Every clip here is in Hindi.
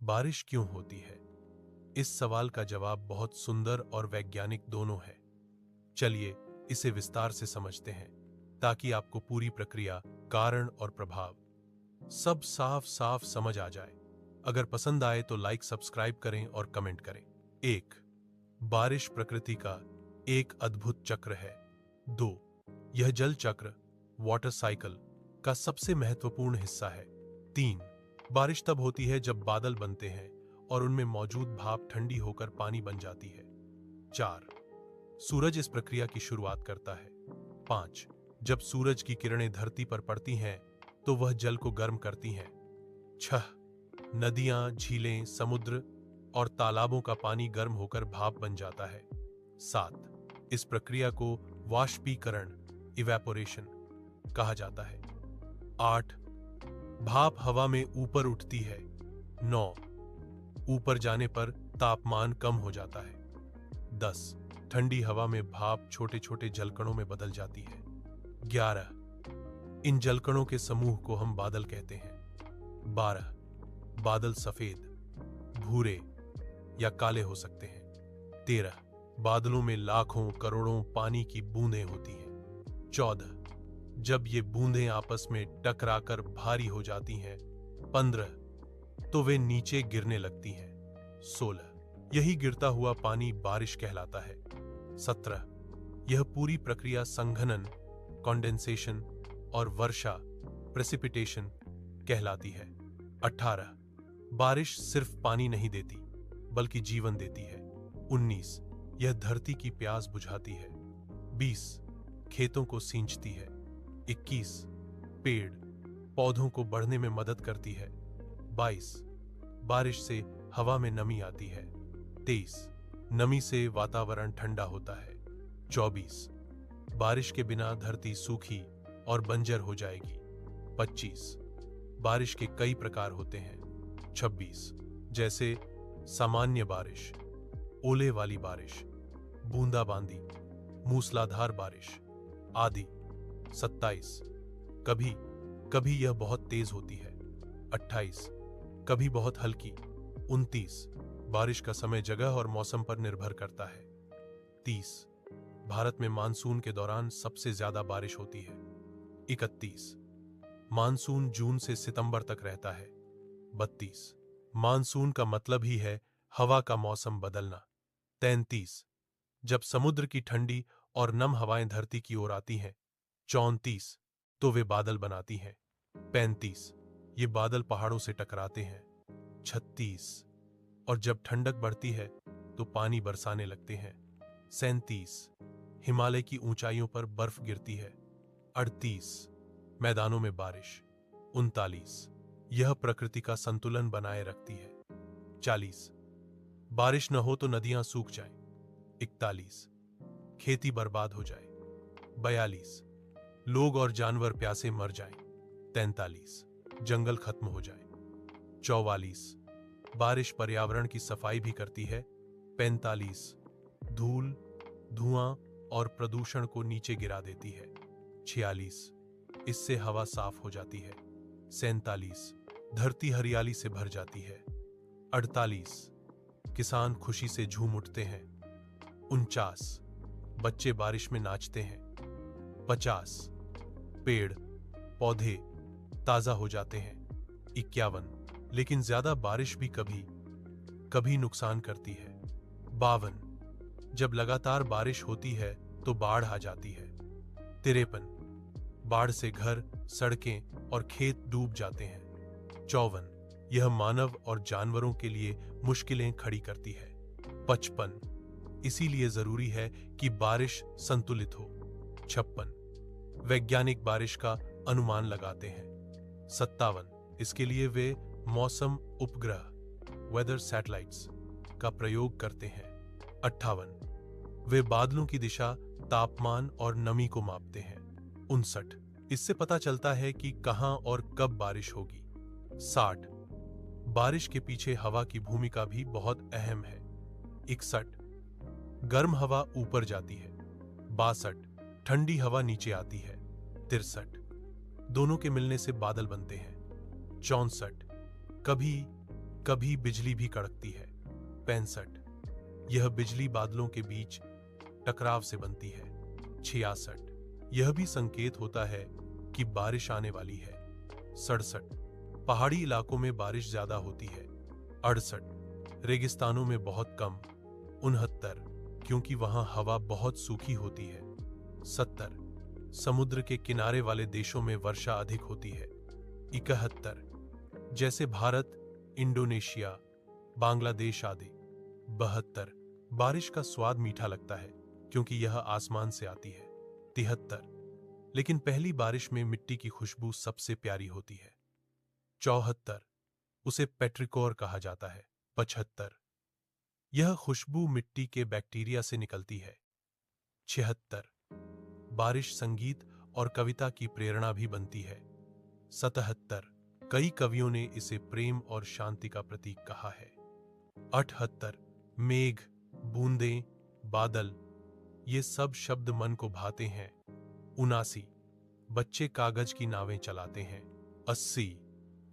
बारिश क्यों होती है? इस सवाल का जवाब बहुत सुंदर और वैज्ञानिक दोनों है। चलिए इसे विस्तार से समझते हैं ताकि आपको पूरी प्रक्रिया, कारण और प्रभाव सब साफ साफ समझ आ जाए। अगर पसंद आए तो लाइक, सब्सक्राइब करें और कमेंट करें। 1. बारिश प्रकृति का एक अद्भुत चक्र है। 2. यह जल चक्र, वाटर साइकिल का सबसे महत्वपूर्ण हिस्सा है। 3. बारिश तब होती है जब बादल बनते हैं और उनमें मौजूद भाप ठंडी होकर पानी बन जाती है। 4. सूरज इस प्रक्रिया की शुरुआत करता है। 5. जब सूरज की किरणें धरती पर पड़ती हैं तो वह जल को गर्म करती हैं। 6. नदियां, झीलें, समुद्र और तालाबों का पानी गर्म होकर भाप बन जाता है। 7. इस प्रक्रिया को वाष्पीकरण, इवेपोरेशन कहा जाता है। 8. भाप हवा में ऊपर उठती है। 9. ऊपर जाने पर तापमान कम हो जाता है। 10. ठंडी हवा में भाप छोटे छोटे जलकणों में बदल जाती है। 11. इन जलकणों के समूह को हम बादल कहते हैं। 12. बादल सफेद, भूरे या काले हो सकते हैं। 13. बादलों में लाखों करोड़ों पानी की बूंदें होती हैं। 14. जब ये बूंदें आपस में टकराकर भारी हो जाती हैं। 15. तो वे नीचे गिरने लगती हैं। 16. यही गिरता हुआ पानी बारिश कहलाता है। 17. यह पूरी प्रक्रिया संघनन, कंडेंसेशन और वर्षा, प्रेसिपिटेशन कहलाती है। 18. बारिश सिर्फ पानी नहीं देती बल्कि जीवन देती है। 19. यह धरती की प्यास बुझाती है। 20. खेतों को सींचती है। 21. पेड़ पौधों को बढ़ने में मदद करती है। 22. बारिश से हवा में नमी आती है। 23. नमी से वातावरण ठंडा होता है। 24. बारिश के बिना धरती सूखी और बंजर हो जाएगी। 25. बारिश के कई प्रकार होते हैं। 26. जैसे सामान्य बारिश, ओले वाली बारिश, बूंदाबांदी, मूसलाधार बारिश आदि। 27. कभी कभी यह बहुत तेज होती है। 28. कभी बहुत हल्की। 29. बारिश का समय जगह और मौसम पर निर्भर करता है। 30. भारत में मानसून के दौरान सबसे ज्यादा बारिश होती है। 31. मानसून जून से सितंबर तक रहता है। 32. मानसून का मतलब ही है हवा का मौसम बदलना। 33. जब समुद्र की ठंडी और नम हवाएं धरती की ओर आती हैं। 34. तो वे बादल बनाती हैं। 35. ये बादल पहाड़ों से टकराते हैं। 36. और जब ठंडक बढ़ती है तो पानी बरसाने लगते हैं। 37. हिमालय की ऊंचाइयों पर बर्फ गिरती है। 38. मैदानों में बारिश। 39. यह प्रकृति का संतुलन बनाए रखती है। 40. बारिश न हो तो नदियां सूख जाएं। 41. खेती बर्बाद हो जाए। 42. लोग और जानवर प्यासे मर जाएं। 43. जंगल खत्म हो जाए। 44. बारिश पर्यावरण की सफाई भी करती है। 45. धूल, धुआं और प्रदूषण को नीचे गिरा देती है। 46. इससे हवा साफ हो जाती है। 47. धरती हरियाली से भर जाती है। 48. किसान खुशी से झूम उठते हैं। 49. बच्चे बारिश में नाचते हैं। 50. पेड़ पौधे ताजा हो जाते हैं। 51. लेकिन ज्यादा बारिश भी कभी कभी नुकसान करती है। 52. जब लगातार बारिश होती है तो बाढ़ आ जाती है। 53. बाढ़ से घर, सड़कें और खेत डूब जाते हैं। 54. यह मानव और जानवरों के लिए मुश्किलें खड़ी करती है। 55. इसीलिए जरूरी है कि बारिश संतुलित हो। 56. वैज्ञानिक बारिश का अनुमान लगाते हैं। 57. इसके लिए वे मौसम उपग्रह, वेदर सैटेलाइट्स का प्रयोग करते हैं। 58. वे बादलों की दिशा, तापमान और नमी को मापते हैं। 59. इससे पता चलता है कि कहां और कब बारिश होगी। 60. बारिश के पीछे हवा की भूमिका भी बहुत अहम है। 61. गर्म हवा ऊपर जाती है। 62. ठंडी हवा नीचे आती है। 63. दोनों के मिलने से बादल बनते हैं। 64. कभी कभी बिजली भी कड़कती है। 65, यह बिजली बादलों के बीच टकराव से बनती है। 66, यह भी संकेत होता है कि बारिश आने वाली है। 67, पहाड़ी इलाकों में बारिश ज्यादा होती है। 68, रेगिस्तानों में बहुत कम। 69, क्योंकि वहां हवा बहुत सूखी होती है। 70, समुद्र के किनारे वाले देशों में वर्षा अधिक होती है। 71, जैसे भारत, इंडोनेशिया, बांग्लादेश आदि। 72, बारिश का स्वाद मीठा लगता है क्योंकि यह आसमान से आती है। 73, लेकिन पहली बारिश में मिट्टी की खुशबू सबसे प्यारी होती है। 74, उसे पेट्रिकोर कहा जाता है। 75, यह खुशबू मिट्टी के बैक्टीरिया से निकलती है। 76, बारिश संगीत और कविता की प्रेरणा भी बनती है। 77, कई कवियों ने इसे प्रेम और शांति का प्रतीक कहा है। 78, मेघ, बूंदें, बादल, ये सब शब्द मन को भाते हैं। 79, बच्चे कागज की नावें चलाते हैं। 80,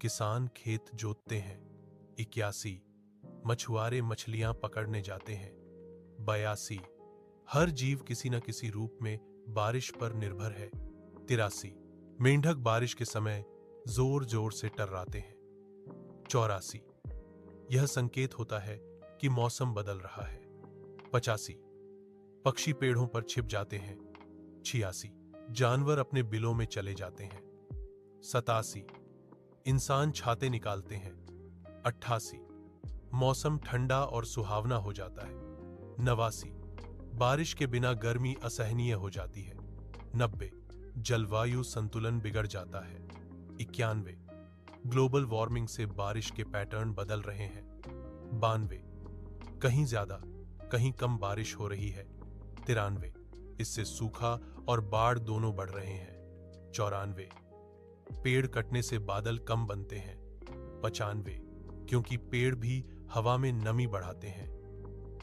किसान खेत जोतते हैं। 81, मछुआरे मछलियां पकड़ने जाते हैं। 82, हर जीव किसी न किसी रूप में बारिश पर निर्भर है। 83, मेंढक बारिश के समय जोर जोर से टर्राते हैं। 84, यह संकेत होता है कि मौसम बदल रहा है। 85, पक्षी पेड़ों पर छिप जाते हैं। 86, जानवर अपने बिलों में चले जाते हैं। 87, इंसान छाते निकालते हैं। 88, मौसम ठंडा और सुहावना हो जाता है। 89, बारिश के बिना गर्मी असहनीय हो जाती है। 90, जलवायु संतुलन बिगड़ जाता है। 91, ग्लोबल वार्मिंग से बारिश के पैटर्न बदल रहे हैं। 92, कहीं ज्यादा कहीं कम बारिश हो रही है। 93, इससे सूखा और बाढ़ दोनों बढ़ रहे हैं। 94, पेड़ कटने से बादल कम बनते हैं। 95, क्योंकि पेड़ भी हवा में नमी बढ़ाते हैं।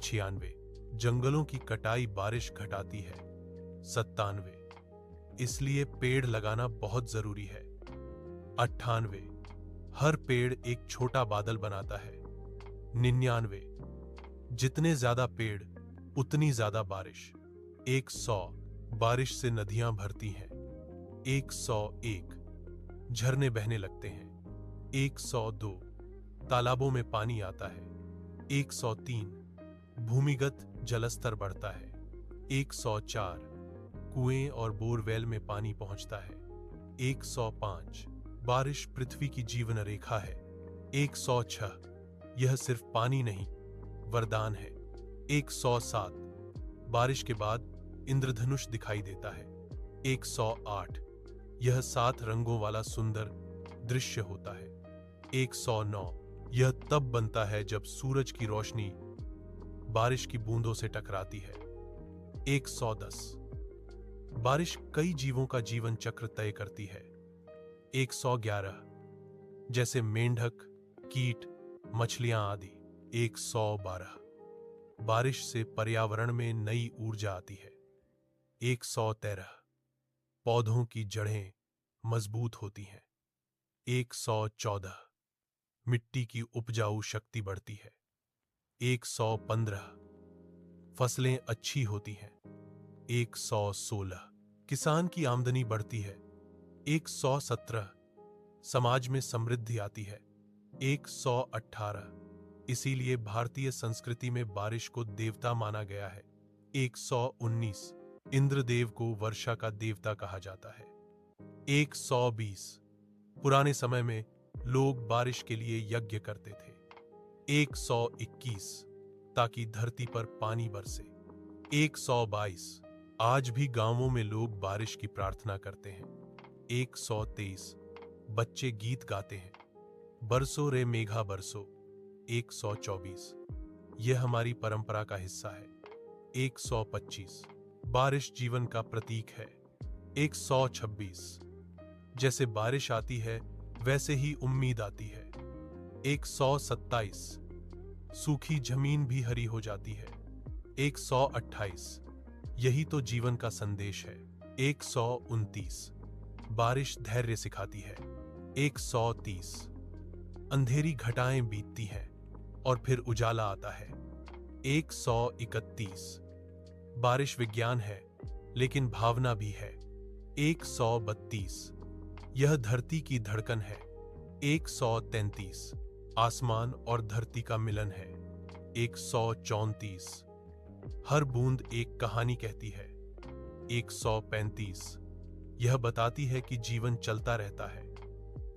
96, जंगलों की कटाई बारिश घटाती है। 97, इसलिए पेड़ लगाना बहुत जरूरी है। 98, हर पेड़ एक छोटा बादल बनाता है। 99, जितने ज्यादा पेड़ उतनी ज्यादा बारिश। 100, बारिश से नदियां भरती हैं। 101, झरने बहने लगते हैं। 102, तालाबों में पानी आता है। 103, भूमिगत जलस्तर बढ़ता है। 104, कुएं और बोरवेल में पानी पहुंचता है। 105, बारिश पृथ्वी की जीवन रेखा है। 106, यह सिर्फ पानी नहीं, वरदान है। 107, बारिश के बाद इंद्रधनुष दिखाई देता है। 108, यह 7 रंगों वाला सुंदर दृश्य होता है। 109, यह तब बनता है जब सूरज की रोशनी बारिश की बूंदों से टकराती है। 110, बारिश कई जीवों का जीवन चक्र तय करती है। 111, जैसे मेंढक, कीट, मछलियां आदि। 112, बारिश से पर्यावरण में नई ऊर्जा आती है। 113, पौधों की जड़ें मजबूत होती हैं। 114, मिट्टी की उपजाऊ शक्ति बढ़ती है। 115, फसलें अच्छी होती हैं। 116, किसान की आमदनी बढ़ती है। 117, समाज में समृद्धि आती है। 118, इसीलिए भारतीय संस्कृति में बारिश को देवता माना गया है। 119, इंद्रदेव को वर्षा का देवता कहा जाता है। 120, पुराने समय में लोग बारिश के लिए यज्ञ करते थे। 121, ताकि धरती पर पानी बरसे। 122, आज भी गांवों में लोग बारिश की प्रार्थना करते हैं। 123, बच्चे गीत गाते हैं, बरसो रे मेघा बरसो। 124, यह हमारी परंपरा का हिस्सा है। 125, बारिश जीवन का प्रतीक है। 126, जैसे बारिश आती है वैसे ही उम्मीद आती है। 127, सूखी जमीन भी हरी हो जाती है। 128, यही तो जीवन का संदेश है। 129, बारिश धैर्य सिखाती है। 130, अंधेरी घटाएं बीतती हैं और फिर उजाला आता है। 131 बारिश विज्ञान है लेकिन भावना भी है। 132 यह धरती की धड़कन है। 133 आसमान और धरती का मिलन है। 134 हर बूंद एक कहानी कहती है। 135 यह बताती है कि जीवन चलता रहता है।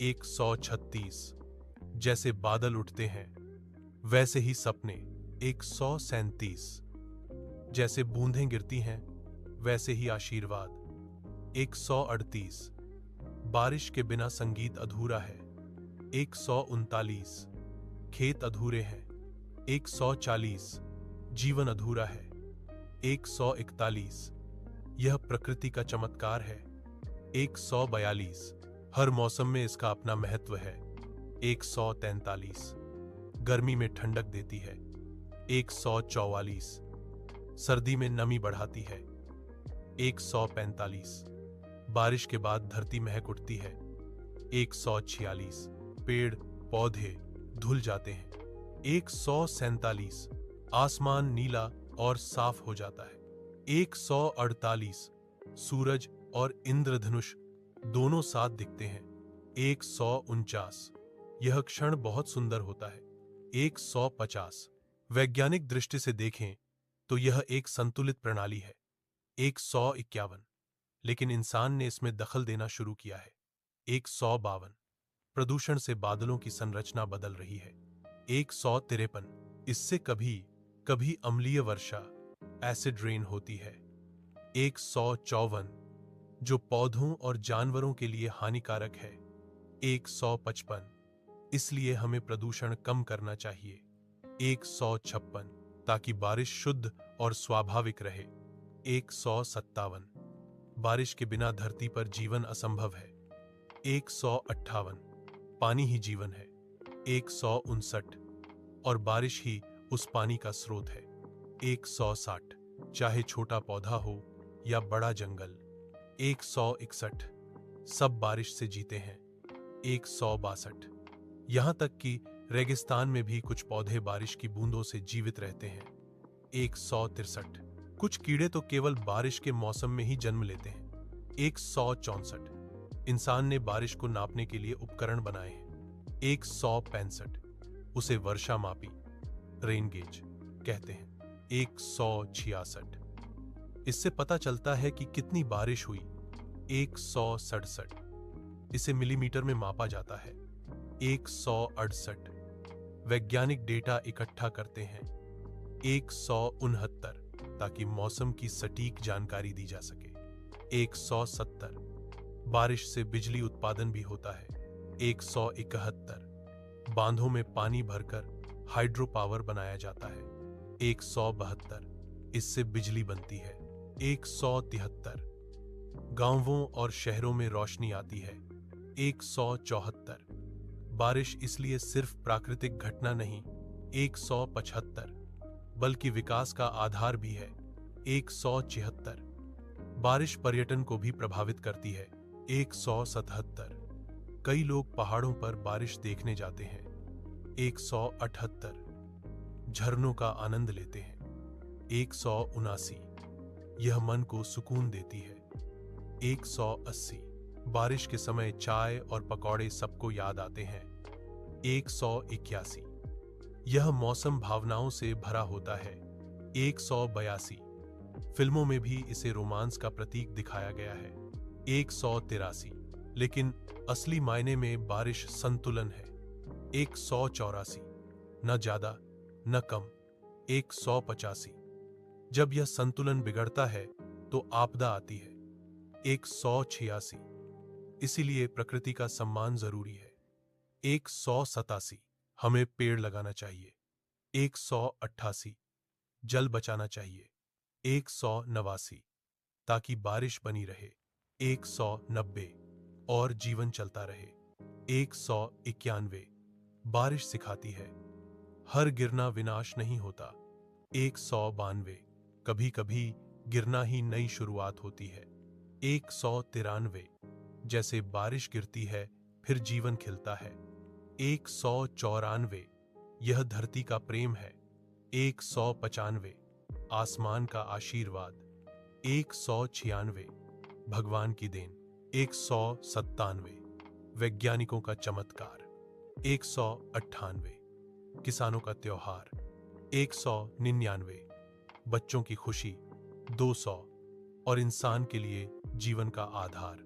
136 जैसे बादल उठते हैं वैसे ही सपने। 137 जैसे बूंदें गिरती हैं वैसे ही आशीर्वाद। 138 बारिश के बिना संगीत अधूरा है। 139 खेत अधूरे हैं। 140 जीवन अधूरा है। 141 यह प्रकृति का चमत्कार है। 142 हर मौसम में इसका अपना महत्व है। 143 गर्मी में ठंडक देती है। 144 सर्दी में नमी बढ़ाती है। 145 बारिश के बाद धरती महक उठती है। 146 पेड़ पौधे धुल जाते हैं। 147 आसमान नीला और साफ हो जाता है। 148 सूरज और इंद्रधनुष दोनों साथ दिखते हैं। 149 यह क्षण बहुत सुंदर होता है। 150 वैज्ञानिक दृष्टि से देखें तो यह एक संतुलित प्रणाली है। 151 लेकिन इंसान ने इसमें दखल देना शुरू किया है। 152 प्रदूषण से बादलों की संरचना बदल रही है। 153 इससे कभी कभी अम्लीय वर्षा एसिड रेन होती है। 154 जो पौधों और जानवरों के लिए हानिकारक है। 155 इसलिए हमें प्रदूषण कम करना चाहिए। 156 ताकि बारिश शुद्ध और स्वाभाविक रहे। 157 बारिश के बिना धरती पर जीवन असंभव है। 158 पानी ही जीवन है। 159 और बारिश ही उस पानी का स्रोत है। 160 चाहे छोटा पौधा हो या बड़ा जंगल। 161 सब बारिश से जीते हैं। 162 यहां तक कि रेगिस्तान में भी कुछ पौधे बारिश की बूंदों से जीवित रहते हैं। 163 कुछ कीड़े तो केवल बारिश के मौसम में ही जन्म लेते हैं। 164 इंसान ने बारिश को नापने के लिए उपकरण बनाए हैं। 165 उसे वर्षा मापी रेन गेज कहते हैं। 166 इससे पता चलता है कि कितनी बारिश हुई। 167 इसे मिलीमीटर में मापा जाता है। 168 वैज्ञानिक डेटा इकट्ठा करते हैं। 169 ताकि मौसम की सटीक जानकारी दी जा सके। 170 बारिश से बिजली उत्पादन भी होता है। 171 बांधों में पानी भरकर हाइड्रो पावर बनाया जाता है। 172 इससे बिजली बनती है। 173 गांवों और शहरों में रोशनी आती है। 174 बारिश इसलिए सिर्फ प्राकृतिक घटना नहीं। 175 बल्कि विकास का आधार भी है। 176 बारिश पर्यटन को भी प्रभावित करती है। 177 कई लोग पहाड़ों पर बारिश देखने जाते हैं। 178 झरनों का आनंद लेते हैं। 179 यह मन को सुकून देती है। 180 बारिश के समय चाय और पकौड़े सबको याद आते हैं। 181 यह मौसम भावनाओं से भरा होता है। 182 फिल्मों में भी इसे रोमांस का प्रतीक दिखाया गया है। 183 लेकिन असली मायने में बारिश संतुलन है। 184 न ज्यादा न कम। 185 जब यह संतुलन बिगड़ता है तो आपदा आती है। 186 इसीलिए प्रकृति का सम्मान जरूरी है। 187 हमें पेड़ लगाना चाहिए। 188 जल बचाना चाहिए। 189 ताकि बारिश बनी रहे। 190 और जीवन चलता रहे। 191 बारिश सिखाती है हर गिरना विनाश नहीं होता। 192 कभी कभी गिरना ही नई शुरुआत होती है। 193 जैसे बारिश गिरती है फिर जीवन खिलता है। 194, यह धरती का प्रेम है। 195, आसमान का आशीर्वाद। 196, भगवान की देन। 197, वैज्ञानिकों का चमत्कार। 198, किसानों का त्योहार। 199, बच्चों की खुशी। 200, और इंसान के लिए जीवन का आधार।